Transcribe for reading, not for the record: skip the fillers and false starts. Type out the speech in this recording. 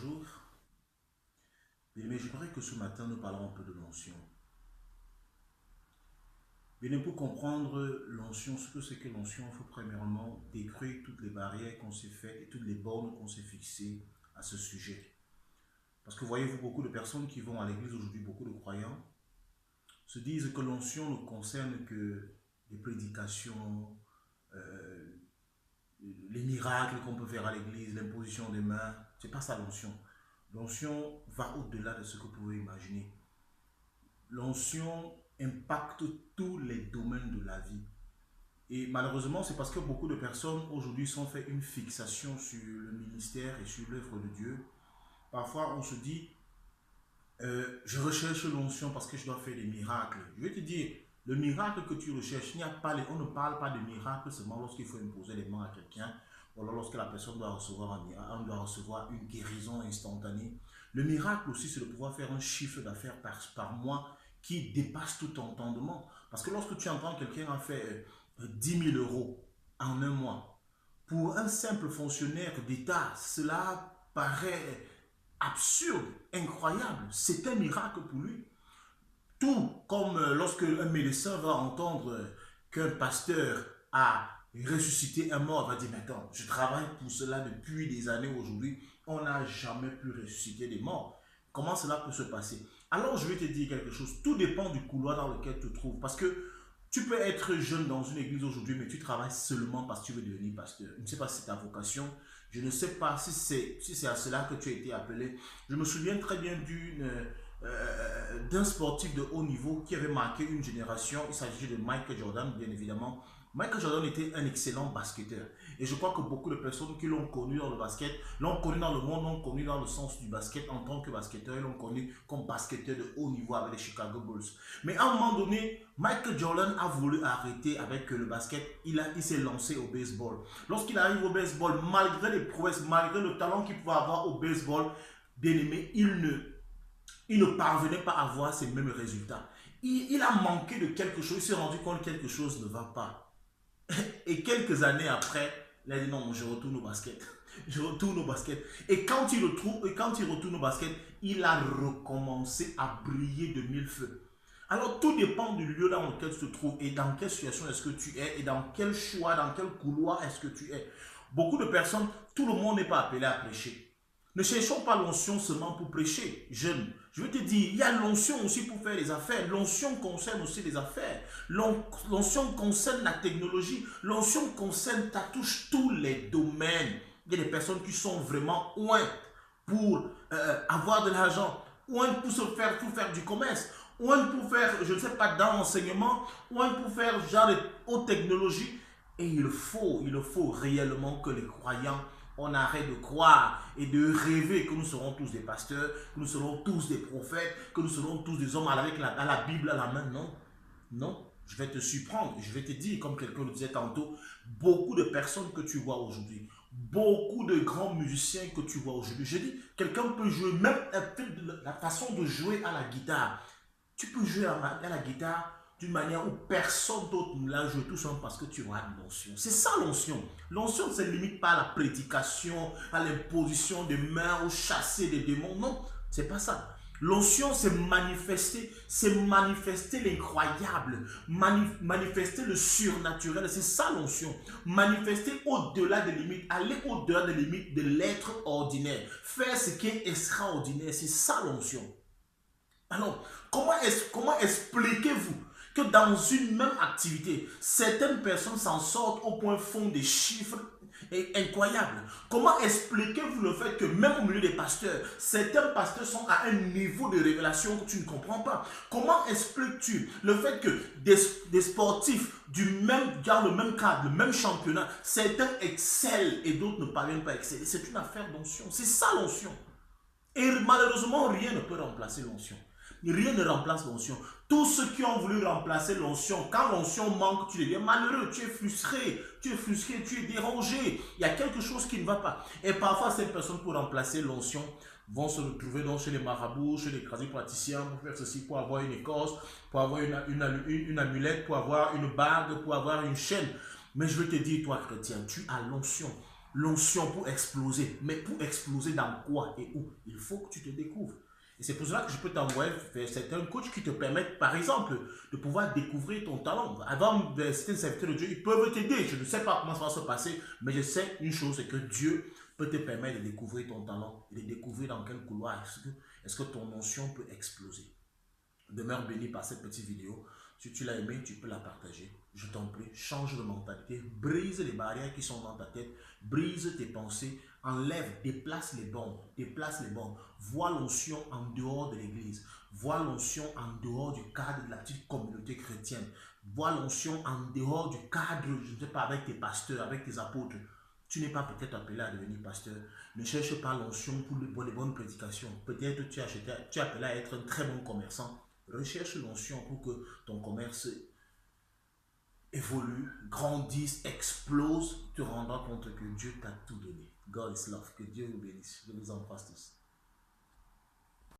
bonjour. Bien-aimé, j'aimerais que ce matin nous parlons un peu de l'onction. Bien, pour comprendre l'onction, ce que c'est que l'onction, il faut premièrement détruire toutes les barrières qu'on s'est faites et toutes les bornes qu'on s'est fixées à ce sujet. Parce que voyez-vous, beaucoup de personnes qui vont à l'église aujourd'hui, beaucoup de croyants, se disent que l'onction ne concerne que les prédications, euh, les miracles qu'on peut faire à l'église, l'imposition des mains. C'est pas ça l'onction. L'onction va au-delà de ce que vous pouvez imaginer. L'onction impacte tous les domaines de la vie. Et malheureusement, c'est parce que beaucoup de personnes aujourd'hui sont fait une fixation sur le ministère et sur l'œuvre de Dieu. Parfois, on se dit, je recherche l'onction parce que je dois faire des miracles. Je vais te dire, le miracle que tu recherches, on ne parle pas de miracle seulement lorsqu'il faut imposer les mains à quelqu'un, ou alors lorsque la personne doit recevoir une guérison instantanée. Le miracle aussi, c'est de pouvoir faire un chiffre d'affaires par mois qui dépasse tout entendement. Parce que lorsque tu entends quelqu'un a fait 10 000 euros en un mois, pour un simple fonctionnaire d'État, cela paraît absurde, incroyable. C'est un miracle pour lui. Tout comme lorsque un médecin va entendre qu'un pasteur a ressuscité un mort, il va dire, mais attends, je travaille pour cela depuis des années aujourd'hui, on n'a jamais pu ressusciter des morts. Comment cela peut se passer? Alors je vais te dire quelque chose, tout dépend du couloir dans lequel tu te trouves, parce que tu peux être jeune dans une église aujourd'hui, mais tu travailles seulement parce que tu veux devenir pasteur. Je ne sais pas si c'est ta vocation, je ne sais pas si c'est à cela que tu as été appelé. Je me souviens très bien d'un sportif de haut niveau qui avait marqué une génération. Il s'agit de Michael Jordan, bien évidemment. Michael Jordan était un excellent basketteur. Et je crois que beaucoup de personnes qui l'ont connu dans le basket, l'ont connu dans le monde, l'ont connu dans le sens du basket en tant que basketteur, l'ont connu comme basketteur de haut niveau avec les Chicago Bulls. Mais à un moment donné, Michael Jordan a voulu arrêter avec le basket. Il s'est lancé au baseball. Lorsqu'il arrive au baseball, malgré les prouesses, malgré le talent qu'il pouvait avoir au baseball, bien aimé, il ne parvenait pas à avoir ces mêmes résultats. Il a manqué de quelque chose, il s'est rendu compte que quelque chose ne va pas. Et quelques années après, il a dit non, je retourne au basket. Je retourne au basket. Et quand il retourne au basket, il a recommencé à briller de mille feux. Alors tout dépend du lieu dans lequel tu te trouves et dans quelle situation est-ce que tu es et dans quel choix, dans quel couloir est-ce que tu es. Beaucoup de personnes, tout le monde n'est pas appelé à prêcher. Ne cherchons pas l'onction seulement pour prêcher, jeune. Je veux te dire, il y a l'onction aussi pour faire les affaires. L'onction concerne aussi les affaires. L'onction concerne la technologie. L'onction concerne, ça touche tous les domaines. Il y a des personnes qui sont vraiment loin pour avoir de l'argent, loin pour faire du commerce, loin pour faire, je ne sais pas, dans l'enseignement, loin pour faire genre de haute technologie. Et il faut réellement que les croyants on arrête de croire et de rêver que nous serons tous des pasteurs, que nous serons tous des prophètes, que nous serons tous des hommes avec la Bible à la main. Non, non, je vais te surprendre, je vais te dire, comme quelqu'un le disait tantôt, beaucoup de personnes que tu vois aujourd'hui, beaucoup de grands musiciens que tu vois aujourd'hui, je dis, quelqu'un peut jouer, même la façon de jouer à la guitare, tu peux jouer à la guitare d'une manière où personne d'autre ne l'a joué, tout simplement parce que tu as l'onction. C'est ça l'onction. L'onction ne se limite pas à la prédication, à l'imposition des mains, au chasser des démons. Non, c'est pas ça. L'onction, c'est manifester l'incroyable, manifester le surnaturel. C'est ça l'onction. Manifester au-delà des limites, aller au-delà des limites de l'être ordinaire. Faire ce qui est extraordinaire. C'est ça l'onction. Alors, comment expliquez-vous que dans une même activité, certaines personnes s'en sortent au point font des chiffres incroyables? Comment expliquez-vous le fait que même au milieu des pasteurs, certains pasteurs sont à un niveau de révélation que tu ne comprends pas? Comment expliques-tu le fait que des sportifs dans le même cadre, le même championnat, certains excellent et d'autres ne parviennent pas à exceller? C'est une affaire d'onction. C'est ça l'onction. Et malheureusement, rien ne peut remplacer l'onction. Rien ne remplace l'onction. Tous ceux qui ont voulu remplacer l'onction, quand l'onction manque, tu deviens malheureux, tu es frustré, tu es dérangé. Il y a quelque chose qui ne va pas. Et parfois, ces personnes, pour remplacer l'onction, vont se retrouver donc chez les marabouts, chez les praticiens, pour faire ceci, pour avoir une écorce, pour avoir une amulette, pour avoir une bague, pour avoir une chaîne. Mais je veux te dire, toi chrétien, tu as l'onction. l'onction pour exploser. Mais pour exploser dans quoi et où? Il faut que tu te découvres. Et c'est pour cela que je peux t'envoyer vers certains coachs qui te permettent, par exemple, de pouvoir découvrir ton talent. Avant, certains serviteurs de Dieu, ils peuvent t'aider. Je ne sais pas comment ça va se passer, mais je sais une chose, c'est que Dieu peut te permettre de découvrir ton talent et de découvrir dans quel couloir est-ce que ton onction peut exploser. Demeure béni par cette petite vidéo. Si tu l'as aimé, tu peux la partager. Je t'en prie, change de mentalité, brise les barrières qui sont dans ta tête, brise tes pensées, enlève, déplace les bombes, déplace les bombes. Vois l'onction en dehors de l'église, vois l'onction en dehors du cadre de la petite communauté chrétienne, vois l'onction en dehors du cadre, je ne sais pas, avec tes pasteurs, avec tes apôtres. Tu n'es pas peut-être appelé à devenir pasteur. Ne cherche pas l'onction pour les bonnes prédications. Peut-être tu es appelé à être un très bon commerçant. Recherche l'onction pour que ton commerce évolue, grandisse, explose. Tu te rendras compte que Dieu t'a tout donné. God is love. Que Dieu vous bénisse. Je vous embrasse tous.